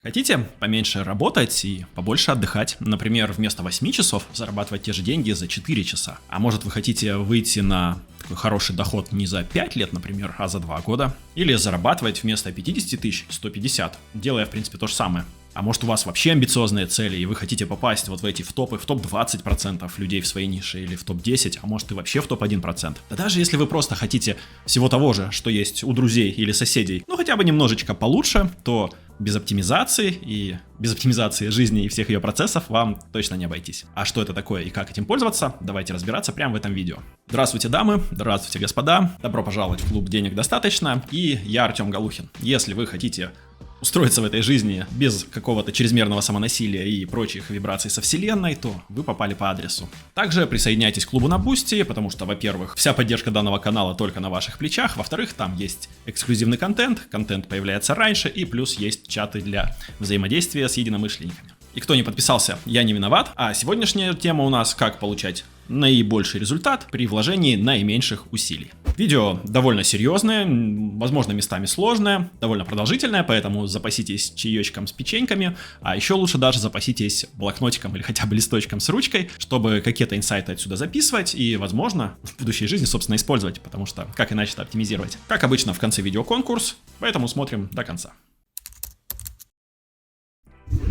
Хотите поменьше работать и побольше отдыхать? Например, вместо 8 часов зарабатывать те же деньги за 4 часа. А может, вы хотите выйти на такой хороший доход не за 5 лет, например, а за 2 года? Или зарабатывать вместо 50 тысяч 150, делая, в принципе, то же самое. А может, у вас вообще амбициозные цели, и вы хотите попасть вот в эти в топы, в топ-20% людей в своей нише, или в топ-10, а может и вообще в топ-1%. Да даже если вы просто хотите всего того же, что есть у друзей или соседей, ну хотя бы немножечко получше, то без оптимизации жизни и всех ее процессов вам точно не обойтись. А что это такое и как этим пользоваться, давайте разбираться прямо в этом видео. Здравствуйте, дамы, здравствуйте, господа, добро пожаловать в клуб «Денег достаточно», и я Артем Галухин. Если вы хотите устроиться в этой жизни без какого-то чрезмерного самонасилия и прочих вибраций со вселенной, то вы попали по адресу. Также присоединяйтесь к клубу на Бусти, потому что, во-первых, вся поддержка данного канала только на ваших плечах, во-вторых, там есть эксклюзивный контент появляется раньше, и плюс есть чаты для взаимодействия с единомышленниками. И кто не подписался, я не виноват, а сегодняшняя тема у нас «Как получать наибольший результат при вложении наименьших усилий». Видео довольно серьезное, возможно, местами сложное, довольно продолжительное, поэтому запаситесь чаечком с печеньками, а еще лучше даже запаситесь блокнотиком или хотя бы листочком с ручкой, чтобы какие-то инсайты отсюда записывать и, возможно, в будущей жизни, собственно, использовать, потому что как иначе это оптимизировать. Как обычно, в конце видео конкурс, поэтому смотрим до конца.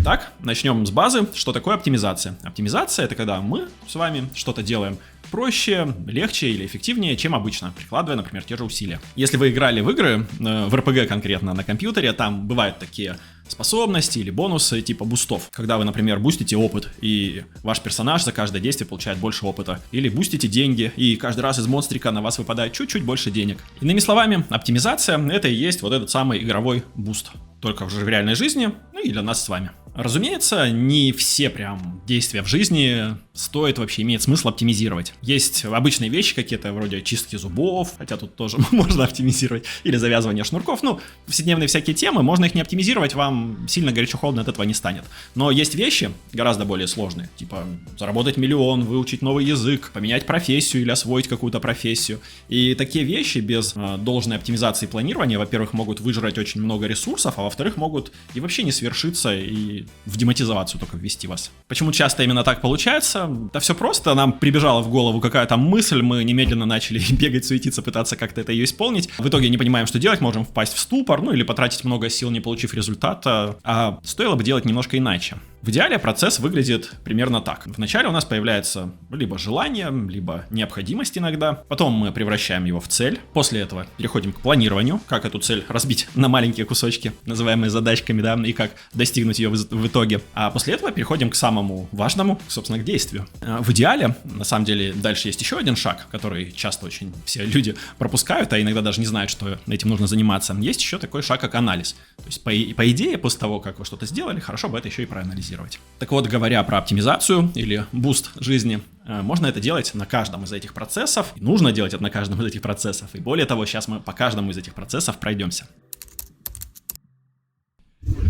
Итак, начнем с базы. Что такое оптимизация? Оптимизация — это когда мы с вами что-то делаем проще, легче или эффективнее, чем обычно, прикладывая, например, те же усилия. Если вы играли в игры, в РПГ конкретно на компьютере, там бывают такие способности или бонусы типа бустов. Когда вы, например, бустите опыт, и ваш персонаж за каждое действие получает больше опыта. Или бустите деньги, и каждый раз из монстрика на вас выпадает чуть-чуть больше денег. Иными словами, оптимизация — это и есть вот этот самый игровой буст. Только уже в реальной жизни, ну и для нас с вами. Разумеется, не все прям действия в жизни стоит вообще, имеет смысл оптимизировать. Есть обычные вещи какие-то, вроде чистки зубов, хотя тут тоже можно оптимизировать, или завязывание шнурков. Ну, повседневные всякие темы, можно их не оптимизировать, вам сильно горячо-холодно от этого не станет. Но есть вещи гораздо более сложные, типа заработать миллион, выучить новый язык, поменять профессию или освоить какую-то профессию. И такие вещи без должной оптимизации и планирования, во-первых, могут выжрать очень много ресурсов, а во-вторых, могут и вообще не свершиться, и в демотивацию только ввести вас. Почему часто именно так получается? Да все просто, нам прибежала в голову какая-то мысль, мы немедленно начали бегать, суетиться, пытаться как-то это ее исполнить. В итоге не понимаем, что делать, можем впасть в ступор, ну или потратить много сил, не получив результата, а стоило бы делать немножко иначе. В идеале процесс выглядит примерно так. Вначале у нас появляется либо желание, либо необходимость иногда. Потом мы превращаем его в цель. После этого переходим к планированию, как эту цель разбить на маленькие кусочки, называемые задачками, да, и как достигнуть ее в итоге. А после этого переходим к самому важному, собственно, к действию. В идеале, на самом деле, дальше есть еще один шаг, который часто очень все люди пропускают, а иногда даже не знают, что этим нужно заниматься. Есть еще такой шаг, как анализ. То есть, по идее, после того, как вы что-то сделали, хорошо бы это еще и проанализировать. Так вот, говоря про оптимизацию или буст жизни, можно это делать на каждом из этих процессов, и нужно делать это на каждом из этих процессов, и более того, сейчас мы по каждому из этих процессов пройдемся.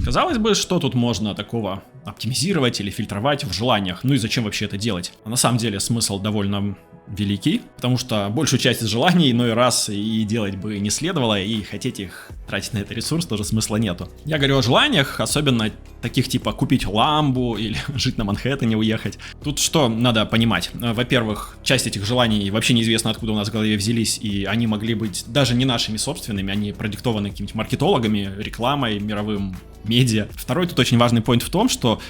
Казалось бы, что тут можно такого оптимизировать или фильтровать в желаниях, ну и зачем вообще это делать? А на самом деле смысл довольно великий, потому что большую часть из желаний иной раз и делать бы не следовало, и хотеть их тратить на этот ресурс тоже смысла нету. Я говорю о желаниях, особенно таких типа купить ламбу или жить на Манхэттене, уехать. Тут что надо понимать? Во-первых, часть этих желаний вообще неизвестно, откуда у нас в голове взялись, и они могли быть даже не нашими собственными, они продиктованы какими-то маркетологами, рекламой, мировым медиа. Второй тут очень важный поинт в том, что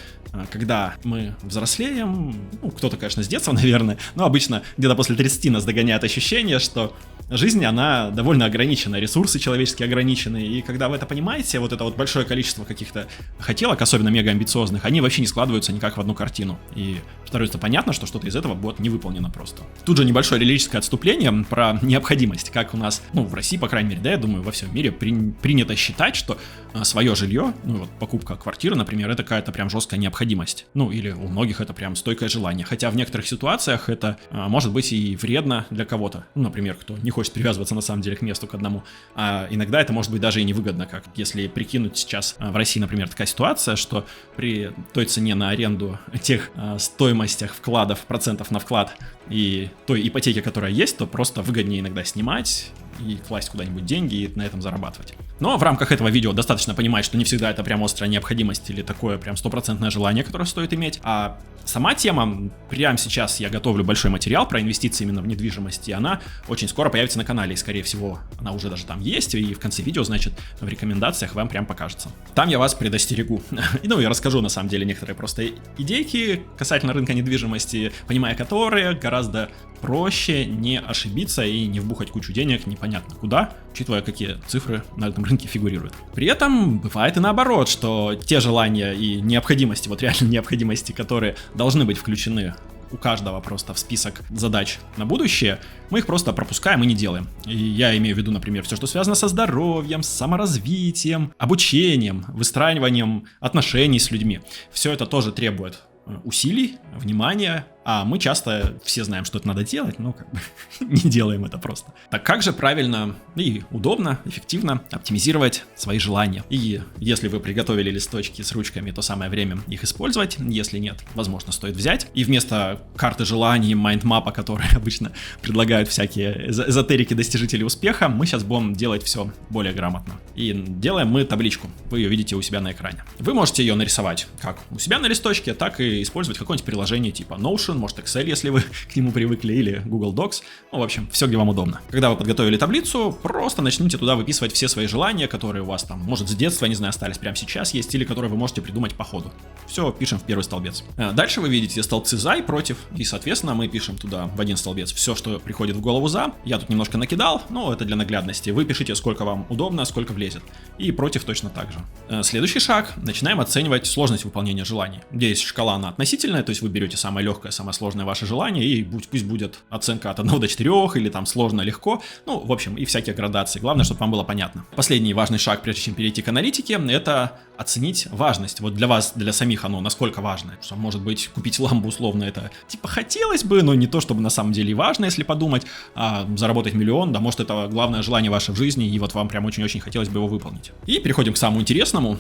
когда мы взрослеем, ну, кто-то, конечно, с детства, наверное, но обычно где-то после 30 нас догоняет ощущение, что жизнь, она довольно ограничена, ресурсы человеческие ограничены, и когда вы это понимаете, вот это вот большое количество каких-то хотелок, особенно мега-амбициозных, они вообще не складываются никак в одну картину, и становится понятно, что что-то из этого будет не выполнено просто. Тут же небольшое лирическое отступление про необходимость, как у нас, ну, в России, по крайней мере, да, я думаю, во всем мире принято считать, что свое жилье, ну, вот покупка квартиры, например, это какая-то прям жесткая необходимость, ну, или у многих это прям стойкое желание, хотя в некоторых ситуациях это может быть и вредно для кого-то, ну, например, кто не хочет привязываться на самом деле к месту, к одному. А иногда это может быть даже и невыгодно, как если прикинуть сейчас в России, например, такая ситуация, что при той цене на аренду, тех стоимостях вкладов, процентов на вклад и той ипотеки, которая есть, то просто выгоднее иногда снимать, и класть куда-нибудь деньги и на этом зарабатывать. Но в рамках этого видео достаточно понимать, что не всегда это прям острая необходимость или такое прям стопроцентное желание, которое стоит иметь. А сама тема, прямо сейчас я готовлю большой материал про инвестиции именно в недвижимость, и она очень скоро появится на канале, и скорее всего она уже даже там есть, и в конце видео, значит, в рекомендациях вам прям покажется. Там я вас предостерегу. Ну, я расскажу на самом деле некоторые просто идейки касательно рынка недвижимости, понимая которые гораздо проще не ошибиться и не вбухать кучу денег непонятно куда, учитывая, какие цифры на этом рынке фигурируют. При этом бывает и наоборот, что те желания и необходимости, вот реально необходимости, которые должны быть включены у каждого просто в список задач на будущее, мы их просто пропускаем и не делаем. И я имею в виду, например, все, что связано со здоровьем, с саморазвитием, обучением, выстраиванием отношений с людьми. Все это тоже требует усилий, внимания, а мы часто все знаем, что это надо делать, но как бы не делаем это просто. Так как же правильно и удобно, эффективно оптимизировать свои желания? И если вы приготовили листочки с ручками, то самое время их использовать. Если нет, возможно, стоит взять. И вместо карты желаний, майндмапа, которые обычно предлагают всякие эзотерики-достижители успеха, мы сейчас будем делать все более грамотно. И делаем мы табличку. Вы ее видите у себя на экране. Вы можете ее нарисовать как у себя на листочке, так и использовать какое-нибудь приложение типа Notion, может Excel, если вы к нему привыкли, или Google Docs. Ну, в общем, все, где вам удобно. Когда вы подготовили таблицу, просто начните туда выписывать все свои желания, которые у вас там, может, с детства, не знаю, остались прямо сейчас есть, или которые вы можете придумать по ходу. Все пишем в первый столбец. Дальше вы видите столбцы за и против, и, соответственно, мы пишем туда в один столбец все, что приходит в голову за. Я тут немножко накидал, но это для наглядности. Вы пишите, сколько вам удобно, сколько влезет. И против точно так же. Следующий шаг. Начинаем оценивать сложность выполнения желаний. Здесь шкала она относительная, то есть вы берете самое легкое, самое сложное ваше желание, и пусть будет оценка от 1 до 4, или там сложно, легко. Ну, в общем, и всякие градации. Главное, чтобы вам было понятно. Последний важный шаг, прежде чем перейти к аналитике, это оценить важность. Вот для вас, для самих оно насколько важно. Что, может быть, купить ламбу условно это типа хотелось бы, но не то, чтобы на самом деле и важно, если подумать. А заработать миллион, да, может, это главное желание ваше в жизни, и вот вам прям очень-очень хотелось бы его выполнить. И переходим к самому интересному.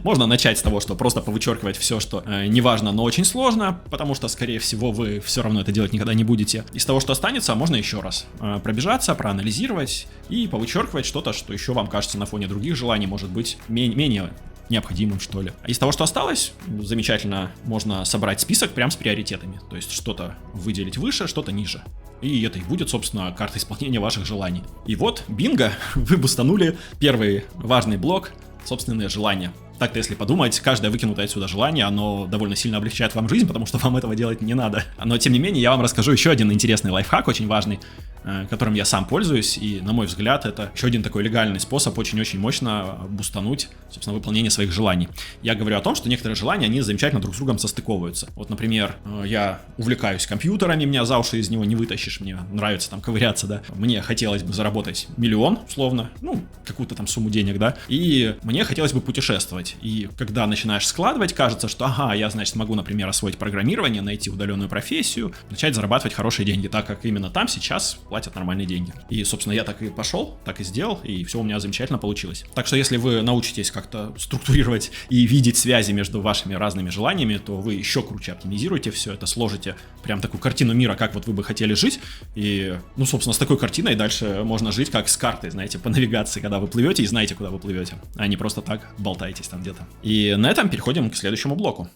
Можно начать с того, что просто повычеркивать все, что не важно, но очень сложно, потому что, скорее всего, вы все равно это делать никогда не будете. Из того, что останется, можно еще раз пробежаться, проанализировать и повычеркивать что-то, что еще вам кажется на фоне других желаний, может быть, менее необходимым, что ли. А из того, что осталось, замечательно можно собрать список прям с приоритетами. То есть что-то выделить выше, что-то ниже. И это и будет, собственно, карта исполнения ваших желаний. И вот, бинго, вы бустанули первый важный блок — собственные желания. Так-то, если подумать, каждое выкинутое отсюда желание, оно довольно сильно облегчает вам жизнь, потому что вам этого делать не надо. Но, тем не менее, я вам расскажу еще один интересный лайфхак, очень важный, которым я сам пользуюсь, и, на мой взгляд, это еще один такой легальный способ очень-очень мощно бустануть, собственно, выполнение своих желаний. Я говорю о том, что некоторые желания, они замечательно друг с другом состыковываются. Вот, например, я увлекаюсь компьютерами, меня за уши из него не вытащишь, мне нравится там ковыряться, да. Мне хотелось бы заработать миллион, условно, ну, какую-то там сумму денег, да, и мне хотелось бы путешествовать. И когда начинаешь складывать, кажется, что, ага, я, значит, могу, например, освоить программирование, найти удаленную профессию, начать зарабатывать хорошие деньги, так как именно там сейчас платят нормальные деньги. И, собственно, я так и пошел, так и сделал, и все у меня замечательно получилось. Так что, если вы научитесь как-то структурировать и видеть связи между вашими разными желаниями, то вы еще круче оптимизируете все это, сложите прям такую картину мира, как вот вы бы хотели жить, и, ну, собственно, с такой картиной дальше можно жить как с картой, знаете, по навигации, когда вы плывете и знаете, куда вы плывете, а не просто так болтаетесь там где-то. И на этом переходим к следующему блоку.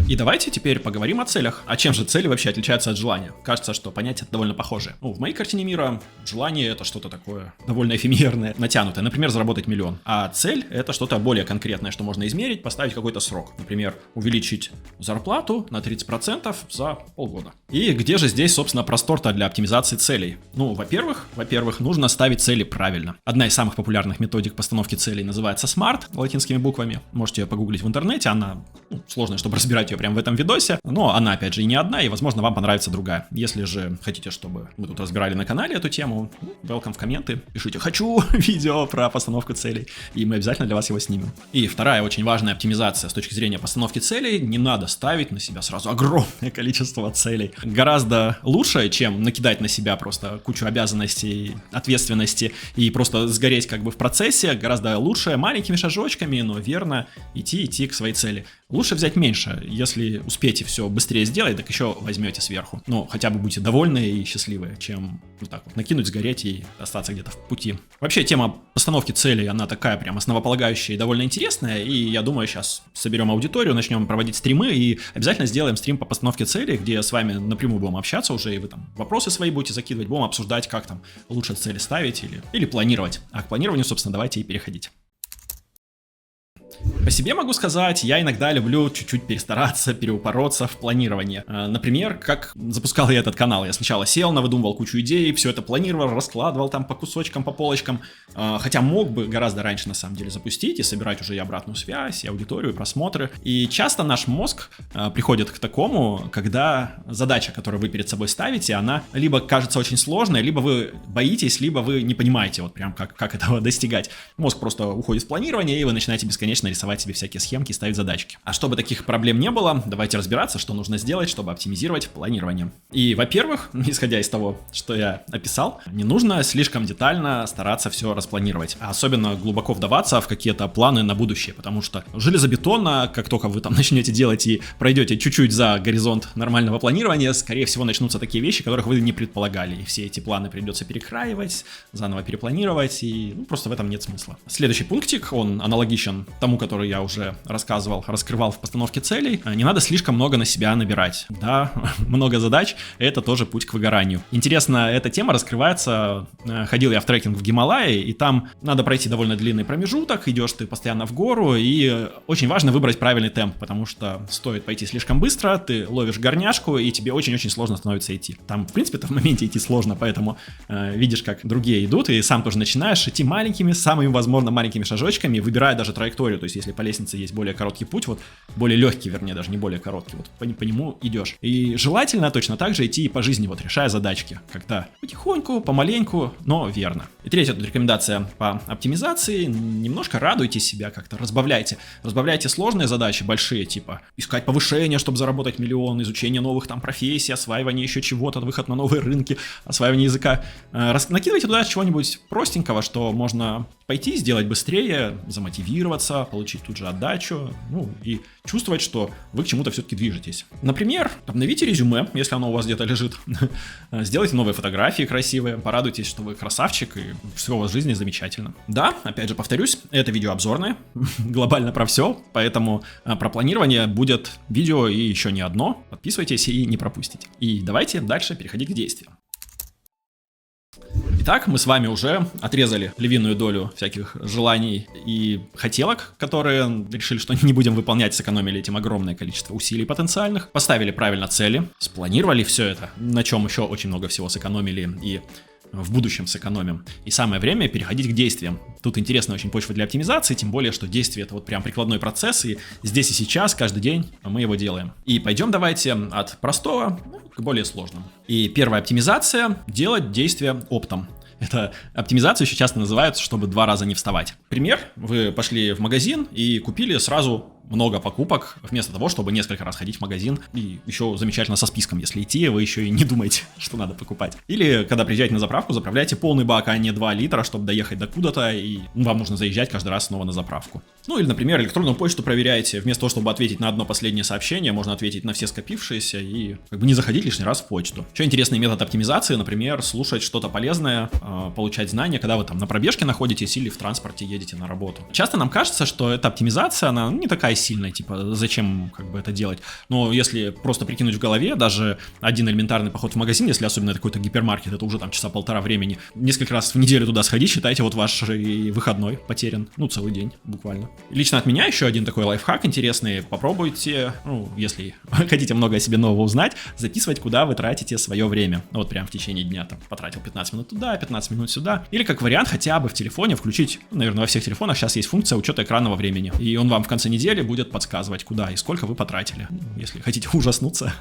И давайте теперь поговорим о целях. А чем же цели вообще отличаются от желания? Кажется, что понятия довольно похожи. Ну, в моей картине мира желание — это что-то такое довольно эфемерное, натянутое. Например, заработать миллион. А цель — это что-то более конкретное, что можно измерить, поставить какой-то срок. Например, увеличить зарплату на 30% за полгода. И где же здесь, собственно, простор-то для оптимизации целей? Ну, во-первых, нужно ставить цели правильно. Одна из самых популярных методик постановки целей называется SMART, латинскими буквами. Можете ее погуглить в интернете, она сложная, чтобы разбирать ее прямо в этом видосе, но она, опять же, и не одна, и, возможно, вам понравится другая. Если же хотите, чтобы мы тут разбирали на канале эту тему, welcome в комменты, пишите «хочу видео про постановку целей», и мы обязательно для вас его снимем. И вторая очень важная оптимизация с точки зрения постановки целей: не надо ставить на себя сразу огромное количество целей. Гораздо лучше, чем накидать на себя просто кучу обязанностей, ответственности и просто сгореть как бы в процессе, гораздо лучше маленькими шажочками, но верно идти к своей цели. Лучше взять меньше. если успеете все быстрее сделать, так еще возьмете сверху. Ну, хотя бы будете довольны и счастливы, чем вот так вот накинуть, сгореть и остаться где-то в пути. Вообще, тема постановки целей, она такая прям основополагающая и довольно интересная, и я думаю, сейчас соберем аудиторию, начнем проводить стримы и обязательно сделаем стрим по постановке целей, где с вами напрямую будем общаться уже, и вы там вопросы свои будете закидывать, будем обсуждать, как там лучше цели ставить или планировать. А к планированию, собственно, давайте и переходить. По себе могу сказать, я иногда люблю чуть-чуть перестараться, переупороться в планировании. Например, как запускал я этот канал. Я сначала сел, навыдумывал кучу идей, все это планировал, раскладывал там по кусочкам, по полочкам. Хотя мог бы гораздо раньше на самом деле запустить и собирать уже и обратную связь, и аудиторию, и просмотры. И часто наш мозг приходит к такому, когда задача, которую вы перед собой ставите, она либо кажется очень сложной, либо вы боитесь, либо вы не понимаете вот прям как этого достигать. Мозг просто уходит в планирование, и вы начинаете бесконечно рисовать себе всякие схемки, ставить задачки. А чтобы таких проблем не было, давайте разбираться, что нужно сделать, чтобы оптимизировать планирование. И, во-первых, исходя из того, что я описал, не нужно слишком детально стараться все распланировать, а особенно глубоко вдаваться в какие-то планы на будущее, потому что железобетонно, как только вы там начнете делать и пройдете чуть-чуть за горизонт нормального планирования, скорее всего начнутся такие вещи, которых вы не предполагали, и все эти планы придется перекраивать, заново перепланировать, и просто в этом нет смысла. Следующий пунктик, он аналогичен тому, который я уже раскрывал в постановке целей. Не надо слишком много на себя набирать. Да, много задач, это тоже путь к выгоранию. Интересно, эта тема раскрывается, ходил я в трекинг в Гималайи, и там надо пройти довольно длинный промежуток, идешь ты постоянно в гору, и очень важно выбрать правильный темп, потому что стоит пойти слишком быстро, ты ловишь горняшку, и тебе очень-очень сложно становится идти. Там, в принципе-то, в моменте идти сложно, поэтому видишь, как другие идут, и сам тоже начинаешь идти маленькими, самыми, возможно, маленькими шажочками, выбирая даже траекторию, то есть если по лестнице есть более короткий путь, вот более легкий, вернее, даже не более короткий, вот по нему идешь. И желательно точно так же идти и по жизни, вот решая задачки, когда потихоньку, помаленьку, но верно. И третья тут рекомендация по оптимизации: немножко радуйте себя, как-то разбавляйте сложные задачи, большие, типа искать повышение, чтобы заработать миллион, изучение новых там профессий, осваивание еще чего-то, выход на новые рынки, осваивание языка. Накидывайте туда чего-нибудь простенького, что можно пойти, сделать быстрее, замотивироваться, получить тут же отдачу, ну и чувствовать, что вы к чему-то все-таки движетесь. Например, обновите резюме, если оно у вас где-то лежит, сделайте новые фотографии красивые, порадуйтесь, что вы красавчик и все у вас в жизни замечательно. Да, опять же повторюсь, это видео обзорное, глобально про все, поэтому про планирование будет видео и еще не одно. Подписывайтесь и не пропустите. И давайте дальше переходить к действиям. Итак, мы с вами уже отрезали львиную долю всяких желаний и хотелок, которые решили, что не будем выполнять, сэкономили этим огромное количество усилий потенциальных, поставили правильно цели, спланировали все это, на чем еще очень много всего сэкономили и в будущем сэкономим. И самое время переходить к действиям. Тут интересная очень почва для оптимизации, тем более, что действие — это вот прям прикладной процесс, и здесь и сейчас, каждый день мы его делаем. И пойдем давайте от простого к более сложному. И первая оптимизация — делать действия оптом. Это оптимизацию еще часто называют, чтобы 2 раза не вставать. Пример: вы пошли в магазин и купили сразу много покупок, вместо того, чтобы несколько раз ходить в магазин, и еще замечательно со списком, если идти, вы еще и не думаете, что надо покупать. Или когда приезжаете на заправку, заправляйте полный бак, а не 2 литра, чтобы доехать до куда-то, и вам нужно заезжать каждый раз снова на заправку. Ну или, например, электронную почту проверяете, вместо того, чтобы ответить на одно последнее сообщение, можно ответить на все скопившиеся и как бы не заходить лишний раз в почту. Еще интересный метод оптимизации, например, слушать что-то полезное, получать знания, когда вы там на пробежке находитесь или в транспорте едете на работу. Часто нам кажется, что эта оптимизация, она не такая сильная, типа зачем как бы это делать. Но если просто прикинуть в голове, даже один элементарный поход в магазин, если особенно это какой-то гипермаркет, это уже там часа полтора времени, несколько раз в неделю туда сходить, считайте, вот ваш выходной потерян, ну целый день буквально. Лично от меня еще один такой лайфхак интересный: попробуйте, ну если хотите много о себе нового узнать, записывать, куда вы тратите свое время. Вот прям в течение дня там потратил 15 минут туда, 15 минут сюда. Или как вариант хотя бы в телефоне включить, наверное, во всех телефонах сейчас есть функция учета экранного времени, и он вам в конце недели будет подсказывать, куда и сколько вы потратили. Если хотите ужаснуться,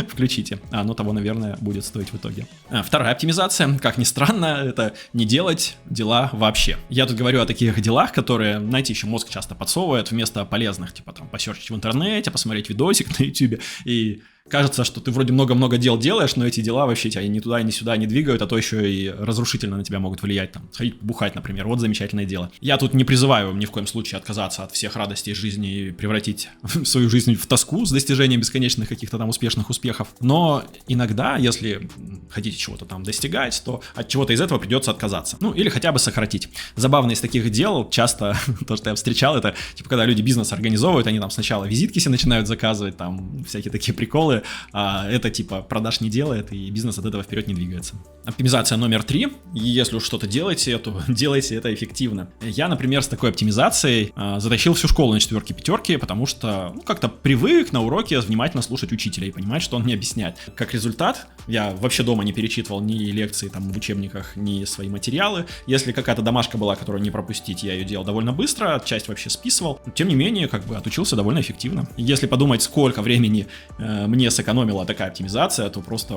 включите. Оно того, наверное, будет стоить в итоге. Вторая оптимизация, как ни странно, это не делать дела вообще. Я тут говорю о таких делах, которые, знаете, еще мозг часто подсовывает вместо полезных, типа там посерчить в интернете, посмотреть видосик на ютубе и Кажется, что ты вроде много-много дел делаешь, но эти дела вообще тебя ни туда, ни сюда не двигают, а то еще и разрушительно на тебя могут влиять. Там, сходить бухать, например, вот замечательное дело. Я тут не призываю ни в коем случае отказаться от всех радостей жизни и превратить свою жизнь в тоску с достижением бесконечных каких-то там успешных успехов. Но иногда, если хотите чего-то там достигать, то от чего-то из этого придется отказаться. Ну, или хотя бы сократить. Забавно из таких дел, часто то, что я встречал, это, типа, когда люди бизнес организовывают, они там сначала визитки себе начинают заказывать, там, всякие такие приколы, а это, типа, продаж не делает, и бизнес от этого вперед не двигается. Оптимизация номер 3. Если уж что-то делаете, то делайте это эффективно. Я, например, с такой оптимизацией затащил всю школу на 4-5, потому что, ну, как-то привык на уроке внимательно слушать учителя и понимать, что он мне объясняет. Как результат, я вообще дома не перечитывал ни лекции там в учебниках, ни свои материалы. Если какая-то домашка была, которую не пропустить, я ее делал довольно быстро, часть вообще списывал. Тем не менее, как бы отучился довольно эффективно. Если подумать, сколько времени мне сэкономила такая оптимизация, то просто,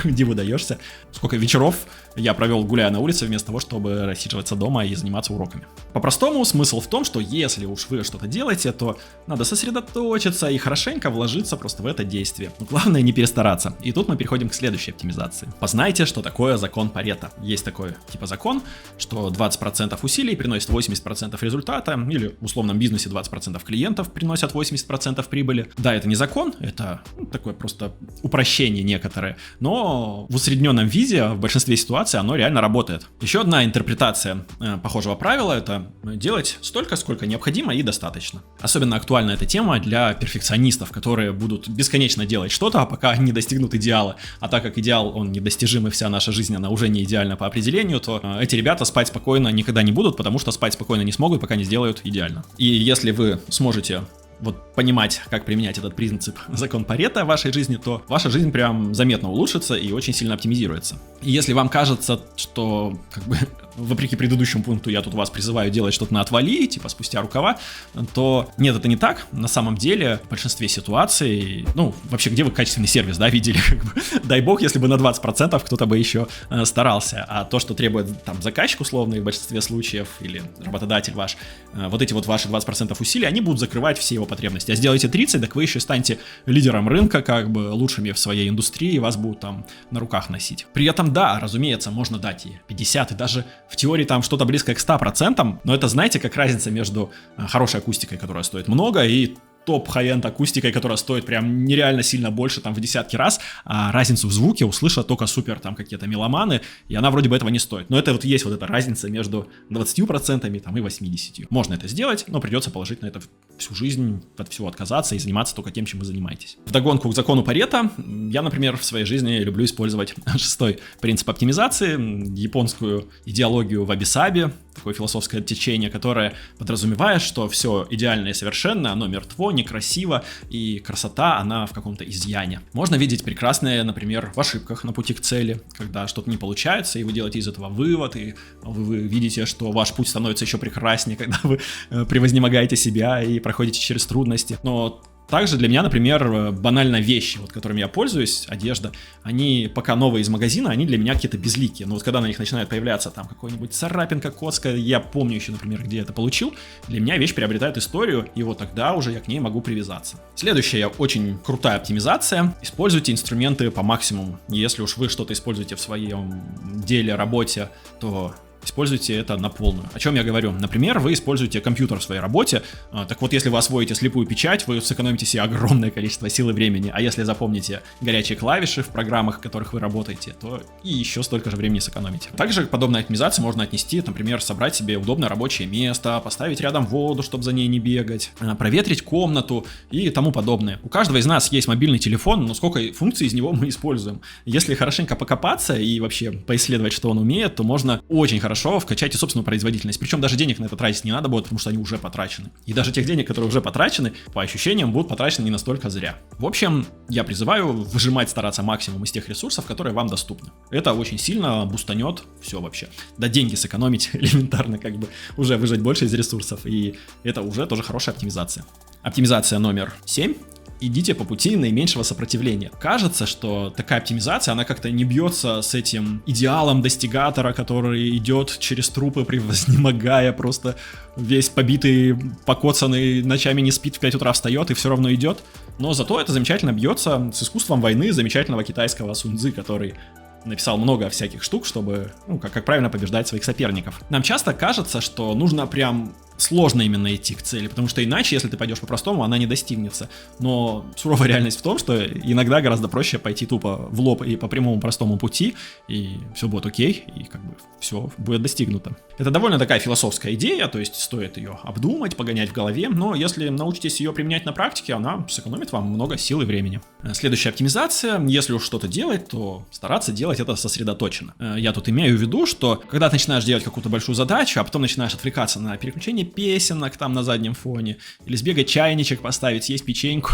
диву даешься. Сколько вечеров я провел, гуляя на улице, вместо того, чтобы рассиживаться дома и заниматься уроками. По-простому, смысл в том, что если уж вы что-то делаете, то надо сосредоточиться и хорошенько вложиться просто в это действие. Но главное не перестараться. И тут мы переходим к следующей оптимизации. Познайте, что такое закон Парето. Есть такой типа закон, что 20% усилий приносит 80% результата, или в условном бизнесе 20% клиентов приносят 80% прибыли. Да, это не закон, это такое просто упрощение некоторое, но в усредненном виде в большинстве ситуаций оно реально работает. Еще одна интерпретация похожего правила — это делать столько, сколько необходимо и достаточно. Особенно актуальна эта тема для перфекционистов, которые будут бесконечно делать что-то, пока не достигнут идеала. А так как идеал, он недостижим, и вся наша жизнь, она уже не идеальна по определению, то эти ребята спать спокойно никогда не будут, потому что спать спокойно не смогут, пока не сделают идеально. И если вы сможете вот понимать, как применять этот принцип, закон Парето в вашей жизни, то ваша жизнь прям заметно улучшится и очень сильно оптимизируется. И если вам кажется, что как бы вопреки предыдущему пункту я тут вас призываю делать что-то на отвали, типа спустя рукава, то нет, это не так. На самом деле в большинстве ситуаций, ну вообще где вы качественный сервис, да, видели, как бы, дай бог, если бы на 20% кто-то бы еще старался, а то, что требует там заказчик условный в большинстве случаев или работодатель ваш, вот эти вот ваши 20% усилий, они будут закрывать все его потребности. А сделайте 30, так вы еще станете лидером рынка, как бы лучшими в своей индустрии, и вас будут там на руках носить. При этом, да, разумеется, можно дать и 50, и даже в теории там что-то близкое к 100%, но это, знаете, как разница между хорошей акустикой, которая стоит много, и топ хай-энд акустикой, которая стоит прям нереально сильно больше, там в десятки раз, а разницу в звуке услышат только супер там какие-то меломаны, и она вроде бы этого не стоит. Но это вот есть вот эта разница между 20% там и 80%. Можно это сделать, но придется положить на это всю жизнь, от всего отказаться и заниматься только тем, чем вы занимаетесь. Вдогонку к закону Парето, я, например, в своей жизни люблю использовать 6-й принцип оптимизации, японскую идеологию ваби-саби, такое философское течение, которое подразумевает, что все идеальное и совершенное, оно мертво, некрасиво, и красота, она в каком-то изъяне. Можно видеть прекрасное, например, в ошибках на пути к цели, когда что-то не получается, и вы делаете из этого вывод, и вы видите, что ваш путь становится еще прекраснее, когда вы превознемогаете себя и проходите через трудности. Но также для меня, например, банально вещи, вот, которыми я пользуюсь, одежда, они пока новые из магазина, они для меня какие-то безликие. Но вот когда на них начинает появляться там какой-нибудь царапинка, коцка, я помню еще, например, где я это получил, для меня вещь приобретает историю, и вот тогда уже я к ней могу привязаться. Следующая очень крутая оптимизация. Используйте инструменты по максимуму. Если уж вы что-то используете в своем деле, работе, то используйте это на полную. О чем я говорю? Например, вы используете компьютер в своей работе. Так вот, если вы освоите слепую печать, вы сэкономите себе огромное количество сил и времени. А если запомните горячие клавиши в программах, в которых вы работаете, то и еще столько же времени сэкономите. Также к подобной оптимизации можно отнести, например, собрать себе удобное рабочее место, поставить рядом воду, чтобы за ней не бегать, проветрить комнату и тому подобное. У каждого из нас есть мобильный телефон, но сколько функций из него мы используем. Если хорошенько покопаться и вообще поисследовать, что он умеет, то можно очень хорошо вкачать и собственную производительность. Причем даже денег на это тратить не надо будет, потому что они уже потрачены. И даже тех денег, которые уже потрачены, по ощущениям, будут потрачены не настолько зря. В общем, я призываю выжимать, стараться максимум из тех ресурсов, которые вам доступны. Это очень сильно бустанет все вообще. Да, деньги сэкономить элементарно, как бы уже выжать больше из ресурсов. И это уже тоже хорошая оптимизация. Оптимизация номер 7. идите по пути наименьшего сопротивления. Кажется, что такая оптимизация, она как-то не бьется с этим идеалом достигатора, который идет через трупы, превознемогая, просто весь побитый, покоцанный, ночами не спит, в 5 утра встает и все равно идет. Но зато это замечательно бьется с искусством войны замечательного китайского Сунь Цзы, который написал много всяких штук, чтобы, как правильно побеждать своих соперников. Нам часто кажется, что нужно прям сложно именно идти к цели, потому что иначе, если ты пойдешь по-простому, она не достигнется. Но суровая реальность в том, что иногда гораздо проще пойти тупо в лоб и по прямому простому пути, и все будет окей, и как бы все будет достигнуто. Это довольно такая философская идея, то есть стоит ее обдумать, погонять в голове, но если научитесь ее применять на практике, она сэкономит вам много сил и времени. Следующая оптимизация. Если уж что-то делать, то стараться делать это сосредоточенно. Я тут имею в виду, что когда ты начинаешь делать какую-то большую задачу, а потом начинаешь отвлекаться на переключение песенок там на заднем фоне, или сбегать чайничек поставить, съесть печеньку,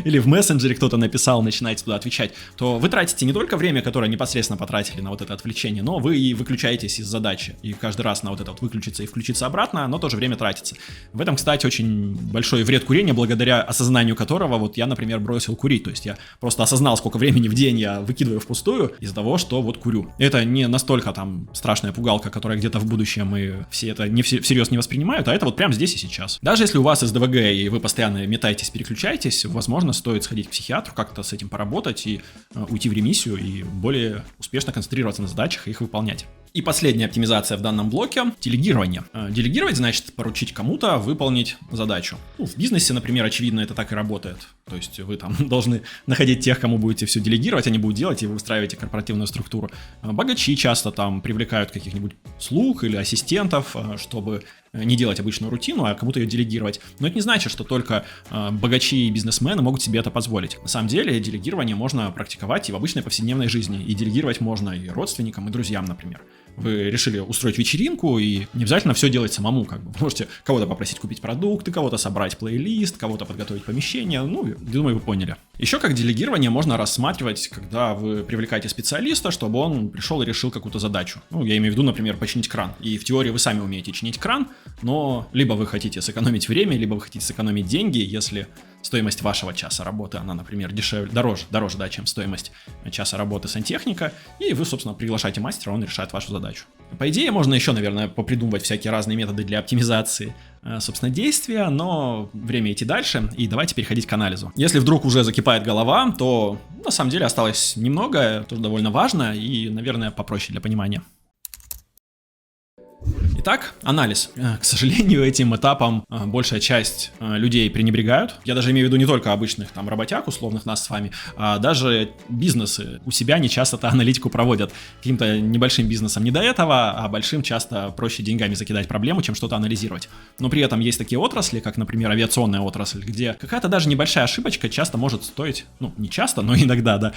или в мессенджере кто-то написал, начинаете туда отвечать, то вы тратите не только время, которое непосредственно потратили на вот это отвлечение, но вы и выключаетесь из задачи. И каждый раз на вот это вот выключиться и включиться обратно, оно тоже время тратится. В этом, кстати, очень большой вред курения, благодаря осознанию которого вот я, например, бросил курить. То есть я просто осознал, сколько времени в день я выкидываю впустую из-за того, что вот курю. Это не настолько там страшная пугалка, которая где-то в будущем и все это всерьез не воспринимают, а это вот прямо здесь и сейчас. Даже если у вас СДВГ и вы постоянно метаетесь, переключаетесь, возможно, стоит сходить к психиатру, как-то с этим поработать и уйти в ремиссию и более успешно концентрироваться на задачах и их выполнять. И последняя оптимизация в данном блоке – делегирование. Делегировать значит поручить кому-то выполнить задачу. В бизнесе, например, очевидно, это так и работает. То есть вы там должны находить тех, кому будете все делегировать, они будут делать, и вы выстраиваете корпоративную структуру. Богачи часто там привлекают каких-нибудь слуг или ассистентов, чтобы не делать обычную рутину, а кому-то ее делегировать. Но это не значит, что только богачи и бизнесмены могут себе это позволить. На самом деле делегирование можно практиковать и в обычной повседневной жизни. И делегировать можно и родственникам, и друзьям, например. Вы решили устроить вечеринку, и не обязательно все делать самому, как бы. Вы можете кого-то попросить купить продукты, кого-то собрать плейлист, кого-то подготовить помещение, думаю, вы поняли. Еще как делегирование можно рассматривать, когда вы привлекаете специалиста, чтобы он пришел и решил какую-то задачу. Я имею в виду, например, починить кран. И в теории вы сами умеете чинить кран, но либо вы хотите сэкономить время, либо вы хотите сэкономить деньги, если стоимость вашего часа работы, она, например, дороже, чем стоимость часа работы сантехника, и вы, собственно, приглашаете мастера, он решает вашу задачу. По идее, можно еще, наверное, попридумывать всякие разные методы для оптимизации, собственно, действия, но время идти дальше, и давайте переходить к анализу. Если вдруг уже закипает голова, то, на самом деле, осталось немного, тоже довольно важно и, наверное, попроще для понимания. Итак, анализ. К сожалению, этим этапом большая часть людей пренебрегают. Я даже имею в виду не только обычных там работяг, условных нас с вами, а даже бизнесы у себя не часто-то аналитику проводят. Каким-то небольшим бизнесом не до этого, а большим часто проще деньгами закидать проблему, чем что-то анализировать. Но при этом есть такие отрасли, как, например, авиационная отрасль, где какая-то даже небольшая ошибочка часто может стоить, не часто, но иногда, да,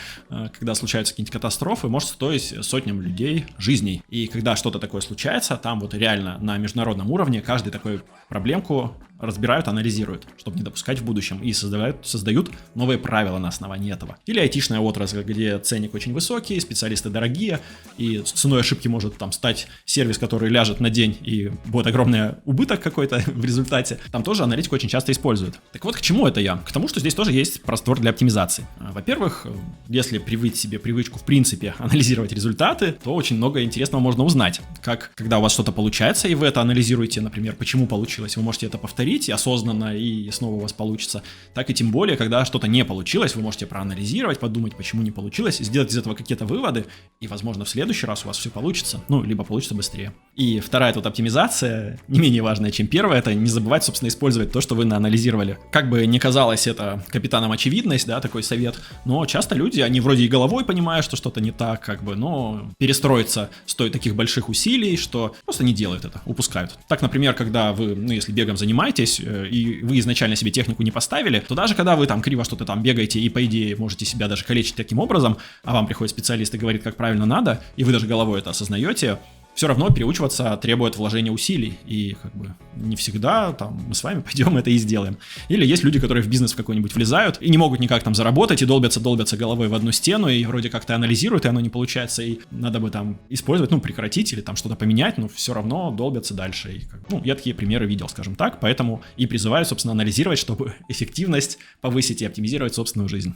когда случаются какие-нибудь катастрофы, может стоить сотням людей жизней. И когда что-то такое случается, там вот реально на международном уровне каждый такую проблемку разбирают, анализируют, чтобы не допускать в будущем, и создают новые правила на основании этого. Или айтишная отрасль, где ценник очень высокий, специалисты дорогие, и ценой ошибки может там стать сервис, который ляжет на день, и будет огромный убыток какой-то в результате. Там тоже аналитику очень часто используют. Так вот, к чему это я? К тому, что здесь тоже есть простор для оптимизации. Во-первых, если привить себе привычку, в принципе, анализировать результаты, то очень много интересного можно узнать. Как, когда у вас что-то получается, и вы это анализируете, например, почему получилось, вы можете это повторить осознанно, и снова у вас получится. Так и тем более, когда что-то не получилось, вы можете проанализировать, подумать, почему не получилось, сделать из этого какие-то выводы, и, возможно, в следующий раз у вас все получится, либо получится быстрее. И вторая тут оптимизация, не менее важная, чем первая, это не забывать, собственно, использовать то, что вы наанализировали. Как бы ни казалось это капитаном очевидность, да, такой совет, но часто люди, они вроде и головой понимают, что что-то не так, но перестроиться стоит таких больших усилий, что просто не делают это, упускают. Так, например, когда вы, если бегом занимаетесь, и вы изначально себе технику не поставили, то даже когда вы там криво что-то там бегаете и, по идее, можете себя даже калечить таким образом, а вам приходит специалист и говорит, как правильно надо, и вы даже головой это осознаете, все равно переучиваться требует вложения усилий, и как бы не всегда там мы с вами пойдем это и сделаем. Или есть люди, которые в бизнес какой-нибудь влезают и не могут никак там заработать, и долбятся головой в одну стену, и вроде как-то анализируют, и оно не получается, и надо бы там использовать, прекратить или там что-то поменять, но все равно долбятся дальше. И, я такие примеры видел, скажем так, поэтому и призываю, собственно, анализировать, чтобы эффективность повысить и оптимизировать собственную жизнь.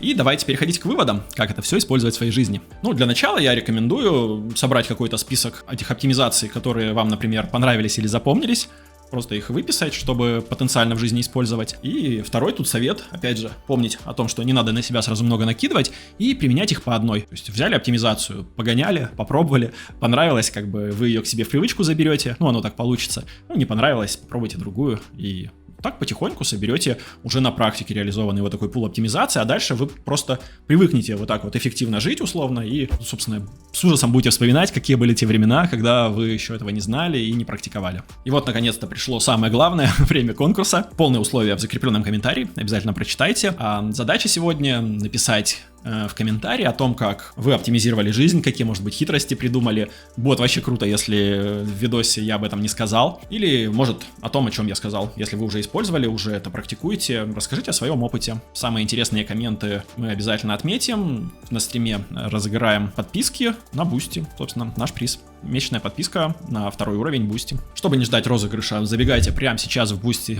И давайте переходить к выводам, как это все использовать в своей жизни. Для начала я рекомендую собрать какой-то список этих оптимизаций, которые вам, например, понравились или запомнились, просто их выписать, чтобы потенциально в жизни использовать. И второй тут совет, опять же, помнить о том, что не надо на себя сразу много накидывать и применять их по одной. То есть взяли оптимизацию, погоняли, попробовали, понравилось, как бы вы ее к себе в привычку заберете, оно так получится. Не понравилось, попробуйте другую, и так потихоньку соберете уже на практике реализованный вот такой пул оптимизации, а дальше вы просто привыкнете вот так вот эффективно жить условно и, собственно, с ужасом будете вспоминать, какие были те времена, когда вы еще этого не знали и не практиковали. И вот, наконец-то, пришло самое главное время конкурса. Полные условия в закрепленном комментарии, обязательно прочитайте. Задача сегодня написать в комментарии о том, как вы оптимизировали жизнь, какие, может быть, хитрости придумали. Будет вообще круто, если в видосе я об этом не сказал. Или, может, о том, о чем я сказал. Если вы уже использовали, уже это практикуете, расскажите о своем опыте. Самые интересные комменты мы обязательно отметим. На стриме разыграем подписки на Boosty. Собственно, наш приз. Месячная подписка на 2-й уровень Boosty. Чтобы не ждать розыгрыша, забегайте прямо сейчас в Boosty,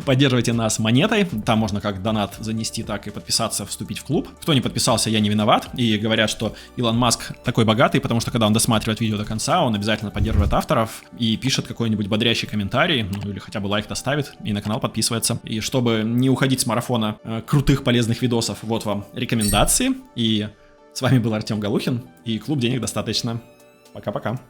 поддерживайте нас монетой. Там можно как донат занести, так и подписаться, вступить в клуб. Кто не подписался, я не виноват. И говорят, что Илон Маск такой богатый, потому что когда он досматривает видео до конца, он обязательно поддерживает авторов и пишет какой-нибудь бодрящий комментарий, или хотя бы лайк доставит, и на канал подписывается. И чтобы не уходить с марафона крутых полезных видосов, вот вам рекомендации. И с вами был Артем Галухин и клуб «Денег достаточно». Пока-пока.